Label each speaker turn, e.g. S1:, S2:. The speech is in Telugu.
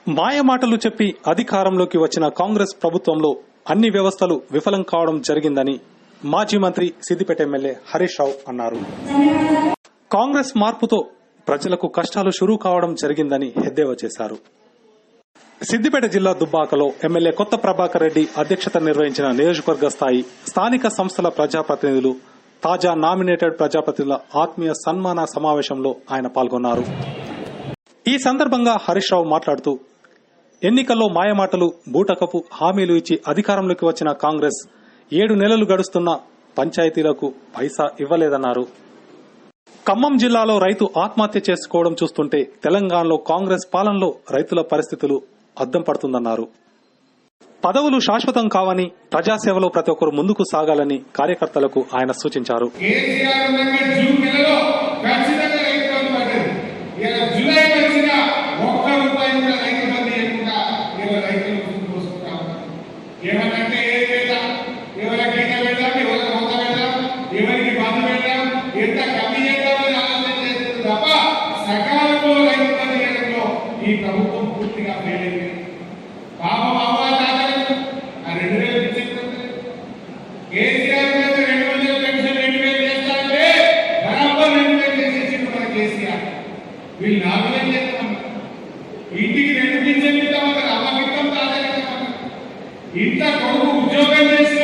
S1: మాయమాటలు చెప్పి అధికారంలోకి వచ్చిన కాంగ్రెస్ ప్రభుత్వంలో అన్ని వ్యవస్థలు విఫలం కావడం జరిగిందని మాజీ మంత్రి సిద్దిపేట ఎమ్మెల్యే హరీష్ రావు అన్నారు. కాంగ్రెస్ మార్పుతో ప్రజలకు కష్టాలు షురూ కావడం జరిగిందని ఎద్దేవా చేశారు. సిద్దిపేట జిల్లా దుబ్బాకలో ఎమ్మెల్యే కొత్త ప్రభాకర్ రెడ్డి అధ్యక్షత నిర్వహించిన నియోజకవర్గ స్థాయి స్థానిక సంస్థల ప్రజాప్రతినిధులు, తాజా నామినేటెడ్ ప్రజాప్రతినిధుల ఆత్మీయ సన్మాన సమావేశంలో ఆయన పాల్గొన్నారు. ఈ సందర్భంగా హరీష్ రావు మాట్లాడుతూ, ఎన్నికల్లో మాయమాటలు, బూటకపు హామీలు ఇచ్చి అధికారంలోకి వచ్చిన కాంగ్రెస్ 7 నెలలు గడుస్తున్నా పంచాయతీలకు పైసా ఇవ్వలేదన్నారు. ఖమ్మం జిల్లాలో రైతు ఆత్మహత్య చేసుకోవడం చూస్తుంటే తెలంగాణలో కాంగ్రెస్ పాలనలో రైతుల పరిస్థితులు అద్దం పడుతుందన్నారు. పదవులు శాశ్వతం కావని, ప్రజాసేవలో ప్రతి ఒక్కరు ముందుకు సాగాలని కార్యకర్తలకు ఆయన సూచించారు.
S2: ఈ ప్రభుత్వం పూర్తిగా ఫెయిల్ పాపం అవ్వాతాతలకు ఆ 2000 ఇచ్చేస్తుంది. కేసీఆర్ 2000 పెన్షన్ 2000 చేస్తారంటే బరాబర్ 2000 చేసేసింది మన కేసీఆర్. వీళ్ళు 4000 చేస్తామన్నారు. ఇంటికి 2 పింఛన్లు ఇస్తామన్నారు. అమ్మకిస్తాం, తాతకిస్తామన్నారు. ఇంత కొడుకు ఉద్యోగం చేసి